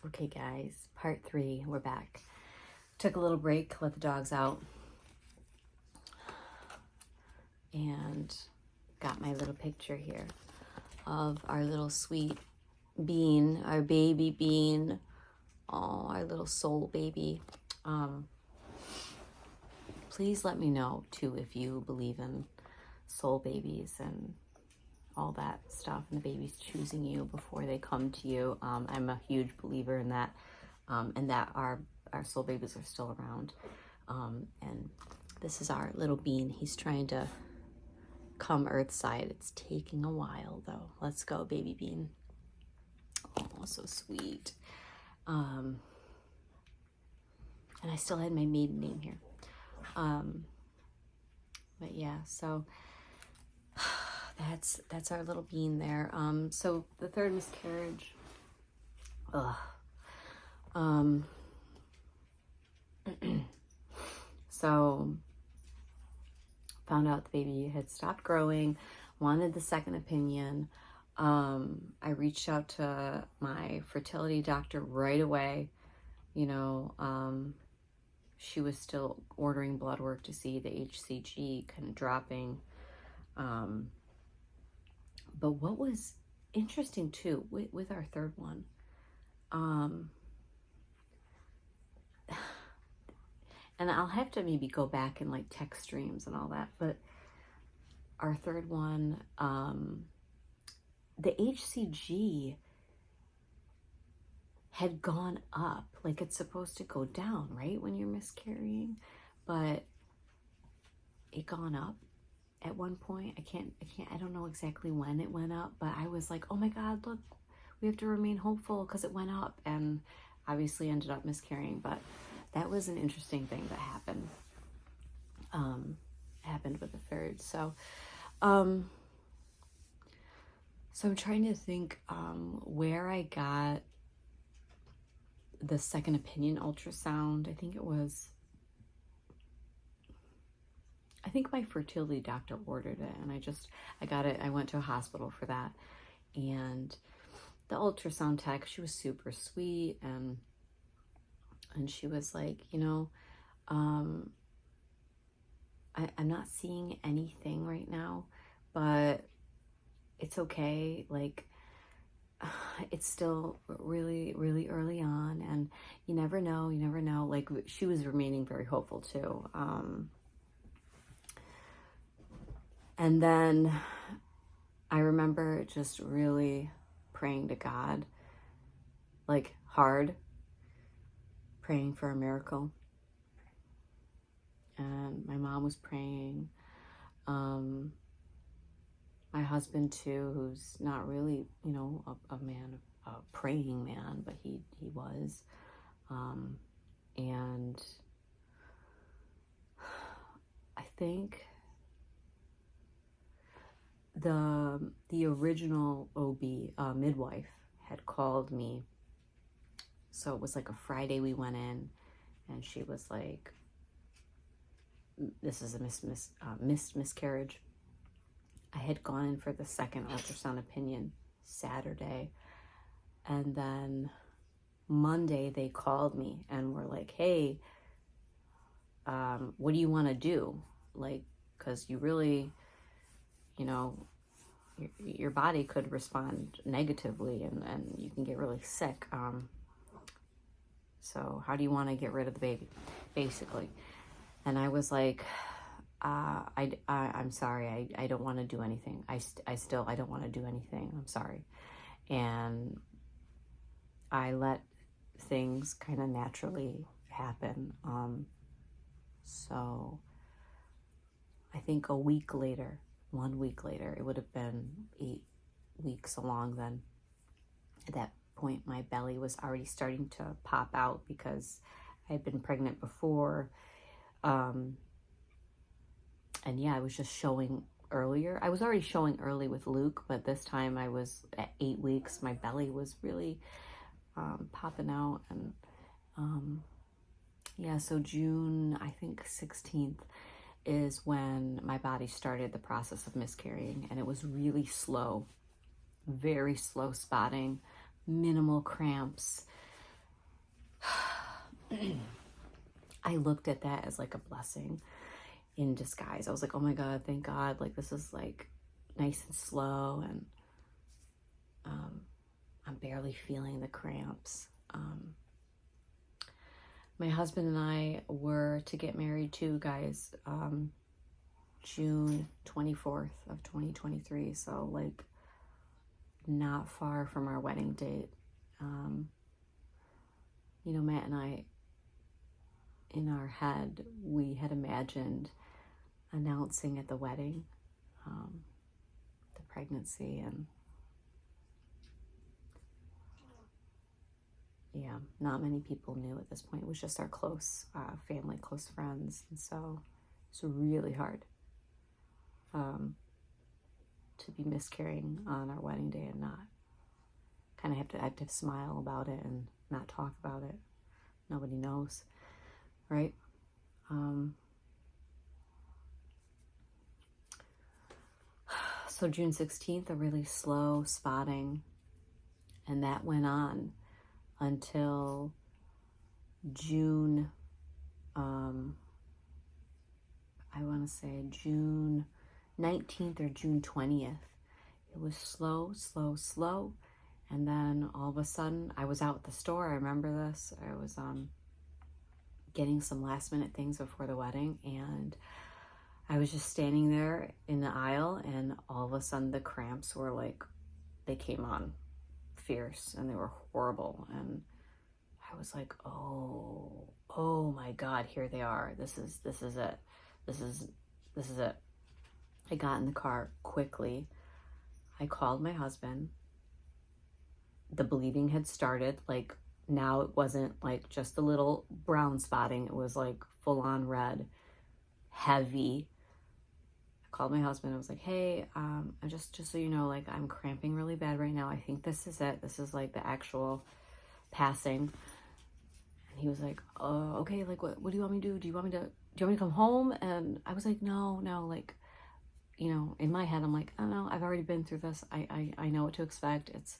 Okay, guys, part 3, we're back. Took a little break, let the dogs out, and got my little picture here of our little sweet bean, our baby bean. Oh, our little soul baby. Please let me know, too, if you believe in soul babies and all that stuff, and the babies choosing you before they come to you. I'm a huge believer in that, and that our soul babies are still around. And this is our little bean. He's trying to come earthside. It's taking a while, though. Let's go, baby bean. Oh, so sweet. And I still had my maiden name here. But yeah, so that's our little bean there. So the third miscarriage. So found out the baby had stopped growing, wanted the second opinion. I reached out to my fertility doctor right away. She was still ordering blood work to see the HCG kind of dropping. But what was interesting too with our third one, and I'll have to maybe go back and like text streams and all that, but our third one, the HCG had gone up. Like, it's supposed to go down, right, when you're miscarrying, but it gone up at one point. I don't know exactly when it went up, but I was like, oh my God, look, we have to remain hopeful because it went up, and obviously ended up miscarrying. But that was an interesting thing that happened. Happened with the third. So I'm trying to think where I got the second opinion ultrasound. I think my fertility doctor ordered it, and I got it. I went to a hospital for that, and the ultrasound tech, she was super sweet, and she was like, I'm not seeing anything right now, but it's okay. Like, it's still really, really early on, and you never know. Like, she was remaining very hopeful too. And then I remember just really praying to God, like hard, praying for a miracle. And my mom was praying. My husband too, who's not really, a man, a praying man, but he was. And I think the original OB midwife had called me. So it was like a Friday we went in, and she was like, this is a missed miscarriage. I had gone in for the second ultrasound opinion Saturday, and then Monday they called me and were like, hey, what do you want to do? Like, because you really, your body could respond negatively, and you can get really sick. So how do you want to get rid of the baby, basically? And I was like, I'm sorry, I don't want to do anything. I don't want to do anything. I'm sorry. And I let things kind of naturally happen. So I think 1 week later, it would have been 8 weeks along then. At that point, my belly was already starting to pop out because I had been pregnant before. And yeah, I was just showing earlier. I was already showing early with Luke, but this time I was at 8 weeks. My belly was really popping out. And yeah, so June, I think 16th is when my body started the process of miscarrying. And it was really slow, very slow spotting, minimal cramps. I looked at that as like a blessing in disguise. I was like, oh my God, thank God. Like, this is like nice and slow, and I'm barely feeling the cramps. My husband and I were to get married too, guys, June 24th of 2023. So like not far from our wedding date. You know, Matt and I, in our head, we had imagined announcing at the wedding the pregnancy, and yeah, not many people knew at this point. It was just our close family, close friends, and so it's really hard to be miscarrying on our wedding day and not kind of I have to smile about it and not talk about it. Nobody knows, right? So June 16th, a really slow spotting, and that went on until June, I want to say June 19th or June 20th. It was slow, slow, slow. And then all of a sudden, I was out at the store. I remember this. I was getting some last minute things before the wedding, and I was just standing there in the aisle, and all of a sudden the cramps were like, they came on fierce, and they were horrible. And I was like, oh my God, here they are. This is it. This is it. I got in the car quickly. I called my husband. The bleeding had started. Like, now it wasn't like just a little brown spotting. It was like full on red, heavy. I called my husband. I was like, hey, I just so you know, like, I'm cramping really bad right now. I think this is it. This is like the actual passing. And he was like, oh, okay, like, what do you want me to do? Do you want me to come home? And I was like, no, like, you know, in my head, I'm like, I don't know, I've already been through this. I know what to expect. It's,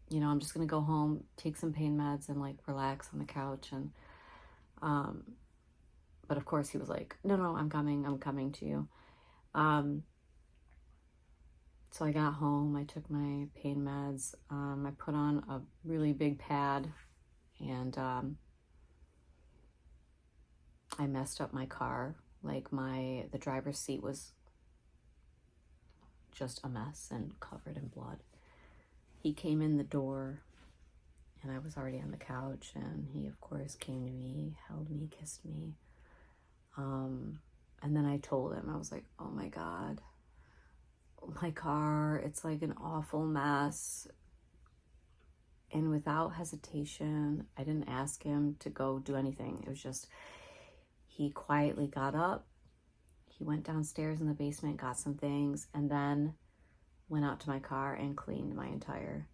you know, I'm just going to go home, take some pain meds, and like relax on the couch. And, but of course he was like, no, I'm coming to you. So I got home, I took my pain meds, I put on a really big pad, and, I messed up my car. Like, the driver's seat was just a mess and covered in blood. He came in the door, and I was already on the couch, and he of course came to me, held me, kissed me. And then I told him, I was like, oh my God, my car, it's like an awful mess. And without hesitation, I didn't ask him to go do anything. It was just, he quietly got up, he went downstairs in the basement, got some things, and then went out to my car and cleaned my entire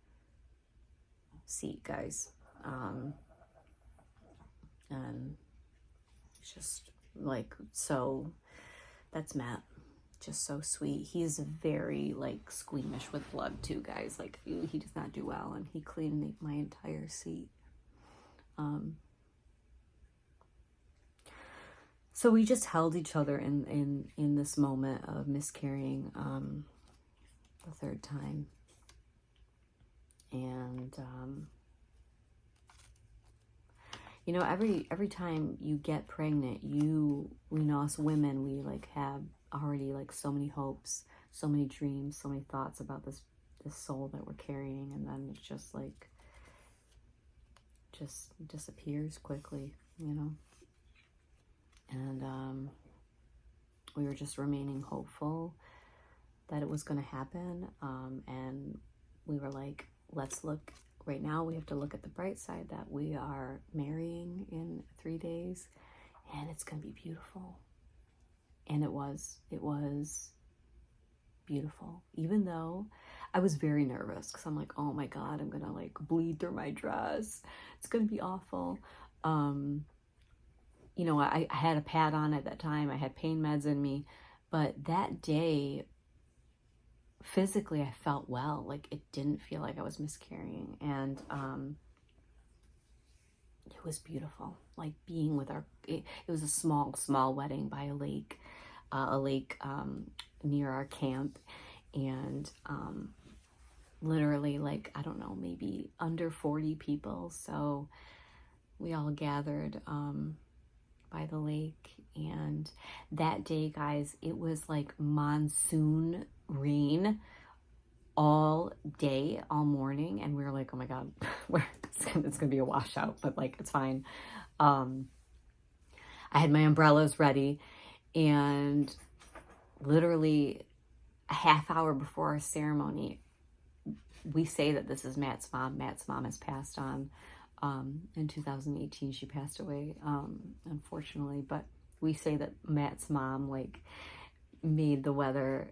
seat, guys. And it's just like, so that's Matt. Just so sweet. He's very like squeamish with blood too, guys. Like, he does not do well, and he cleaned my entire seat. So we just held each other in this moment of miscarrying the third time. And you know, every time you get pregnant, you know, us women, we like have already like so many hopes, so many dreams, so many thoughts about this soul that we're carrying, and then it's just like just disappears quickly, you know. And we were just remaining hopeful that it was going to happen, and we were like, let's look. Right now, we have to look at the bright side that we are marrying in 3 days, and it's going to be beautiful. And it was beautiful, even though I was very nervous, because I'm like, oh my God, I'm going to like bleed through my dress. It's going to be awful. You know, I had a pad on at that time. I had pain meds in me, but that day, physically, I felt well. Like, it didn't feel like I was miscarrying. And it was beautiful. Like being with it was a small wedding by a lake, near our camp. And literally, like, I don't know, maybe under 40 people. So we all gathered by the lake. And that day, guys, it was like monsoon rain all day, all morning. And we were like, oh my God, it's gonna be a washout, but like, it's fine. I had my umbrellas ready, and literally a half hour before our ceremony, we say that this is Matt's mom. Matt's mom has passed on. In 2018, she passed away, unfortunately, but we say that Matt's mom, like, made the weather,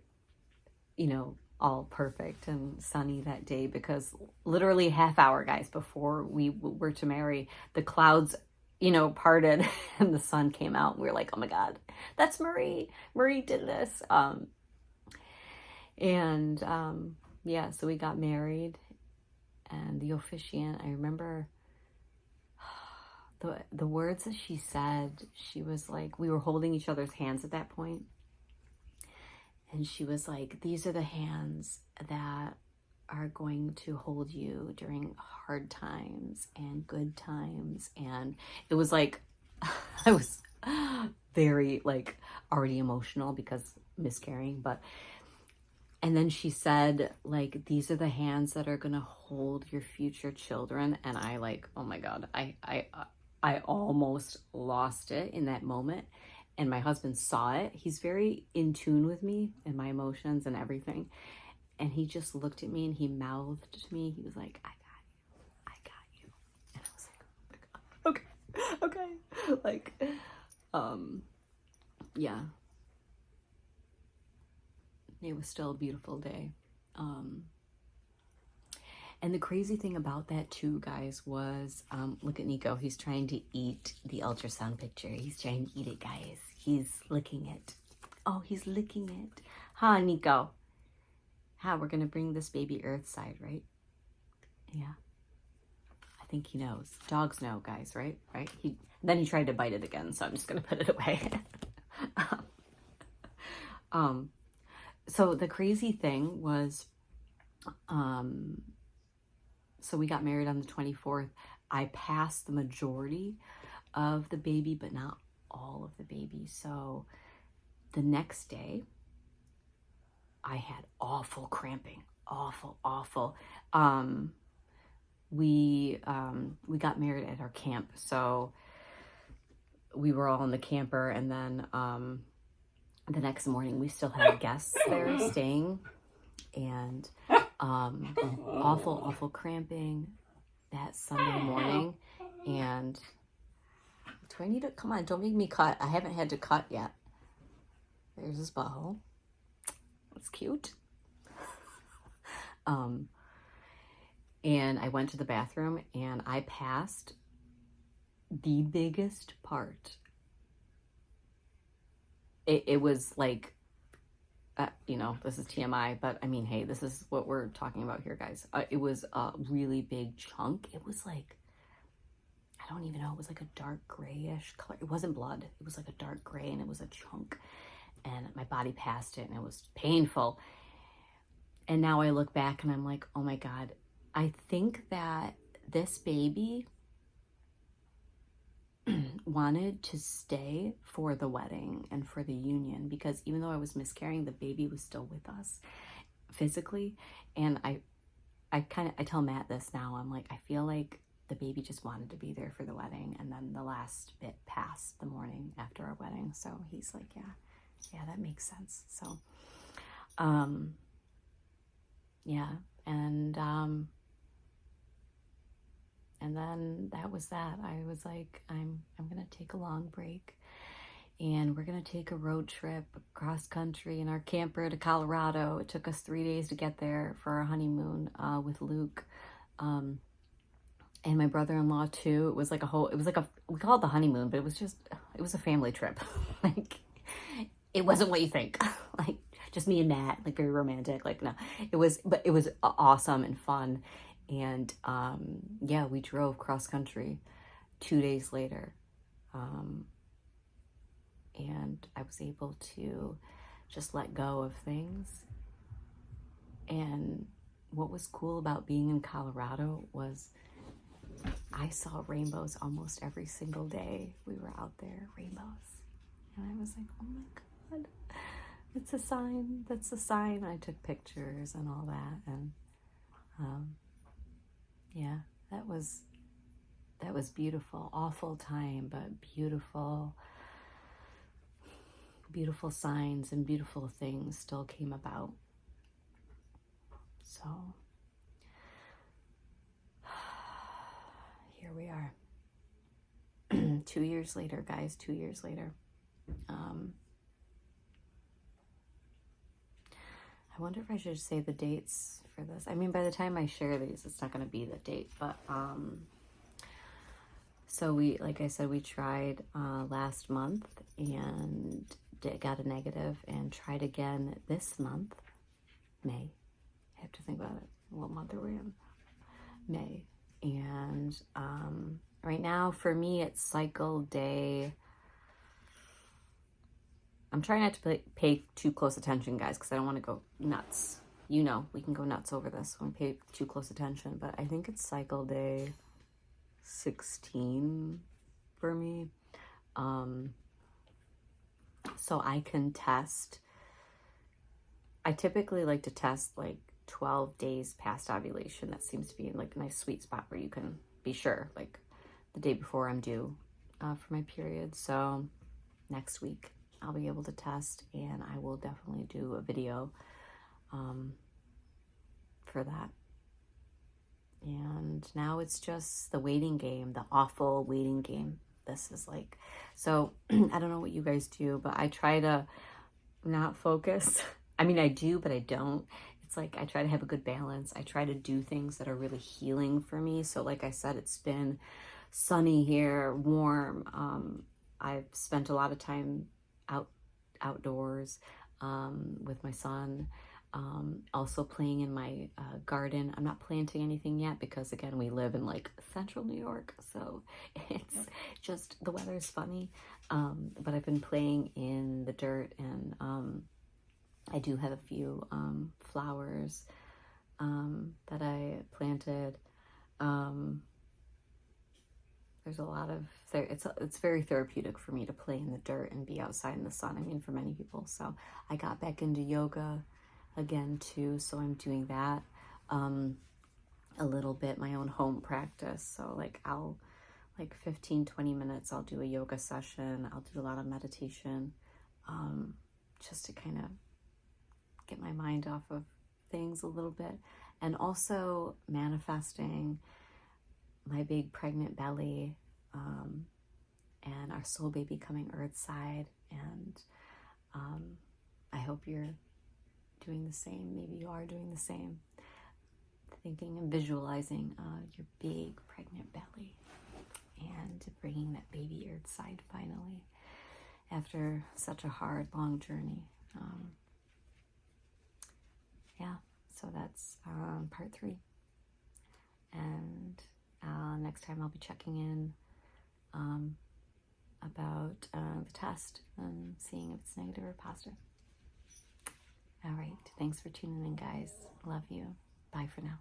you know, all perfect and sunny that day, because literally a half hour, guys, before we were to marry, the clouds, you know, parted and the sun came out, and we were like, oh my God, that's Marie. Marie did this. Yeah, so we got married, and the officiant, I remember the words that she said. She was like, we were holding each other's hands at that point, and she was like, these are the hands that are going to hold you during hard times and good times. And it was like, I was very, like, already emotional because miscarrying, but, and then she said, like, these are the hands that are going to hold your future children. And I, like, oh my God, I almost lost it in that moment. And my husband saw it. He's very in tune with me and my emotions and everything. And he just looked at me and he mouthed to me. He was like, I got you. And I was like, oh my God, okay. Like, yeah. It was still a beautiful day. And the crazy thing about that too, guys, was, look at Nico. He's trying to eat the ultrasound picture. He's trying to eat it, guys. He's licking it. Oh, he's licking it. Huh, Nico? How we're going to bring this baby earthside, right? Yeah. I think he knows. Dogs know, guys, right? Right? Then he tried to bite it again, so I'm just going to put it away. So the crazy thing was, so we got married on the 24th. I passed the majority of the baby, but not all of the baby. So the next day, I had awful cramping, awful. We got married at our camp, so we were all in the camper, and then the next morning we still had guests there staying, and awful cramping that Sunday morning. And do I need to, come on, don't make me cut. I haven't had to cut yet. There's his butthole. It's cute. And I went to the bathroom and I passed the biggest part. It was like, you know, this is TMI, but I mean, hey, this is what we're talking about here, guys. It was a really big chunk. It was like, I don't even know, it was like a dark grayish color. It wasn't blood. It was like a dark gray, and it was a chunk. And my body passed it, and it was painful. And now I look back and I'm like, oh my God, I think that this baby wanted to stay for the wedding and for the union, because even though I was miscarrying, the baby was still with us physically. And I tell Matt this now. I'm like, I feel like the baby just wanted to be there for the wedding, and then the last bit passed the morning after our wedding. So he's like, yeah, that makes sense. So, yeah, and then that was that. I was like, I'm gonna take a long break, and we're gonna take a road trip across country in our camper to Colorado. It took us 3 days to get there for our honeymoon with Luke, and my brother-in-law too. It was like we called it the honeymoon, but it was a family trip. Like, it wasn't what you think. Like, just me and Matt, like, very romantic. Like, no, it was awesome and fun. And yeah, we drove cross country 2 days later. And I was able to just let go of things. And what was cool about being in Colorado was I saw rainbows almost every single day we were out there, rainbows. And I was like, oh my God, it's a sign, that's a sign. I took pictures and all that. And yeah, that was beautiful. Awful time, but beautiful. Beautiful signs and beautiful things still came about. So here we are. 2 years later, guys, 2 years later. I wonder if I should say the dates for this. I mean, by the time I share these, it's not going to be the date, but so we, like I said, we tried last month and got a negative, and tried again this month, May. I have to think about it. What month are we in? May. And right now for me it's cycle day. I'm trying not to pay too close attention, guys, because I don't want to go nuts. You know, we can go nuts over this when we pay too close attention, but I think it's cycle day 16 for me. So I can test. I typically like to test like 12 days past ovulation. That seems to be like a nice sweet spot where you can be sure, like the day before I'm due for my period. So next week I'll be able to test, and I will definitely do a video for that. And now it's just the waiting game, the awful waiting game. This is like, so I don't know what you guys do, but I try to not focus. I mean, I do, but I don't. It's like I try to have a good balance. I try to do things that are really healing for me. So like I said, it's been sunny here, warm. I've spent a lot of time outdoors with my son. Also playing in my garden. I'm not planting anything yet because, again, we live in like central New York, so it's just, the weather is funny. But I've been playing in the dirt, and I do have a few flowers that I planted. There's a lot of, it's very therapeutic for me to play in the dirt and be outside in the sun. I mean, for many people. So I got back into yoga again too, so I'm doing that a little bit, my own home practice. So like I'll, like 15-20 minutes, I'll do a yoga session. I'll do a lot of meditation, just to kind of get my mind off of things a little bit. And also manifesting my big pregnant belly, and our soul baby coming earthside. And I hope you're doing the same. Maybe you are doing the same. Thinking and visualizing your big pregnant belly and bringing that baby earthside finally after such a hard, long journey. Yeah, so that's part 3. And next time I'll be checking in about the test and seeing if it's negative or positive. All right. Thanks for tuning in, guys. Love you. Bye for now.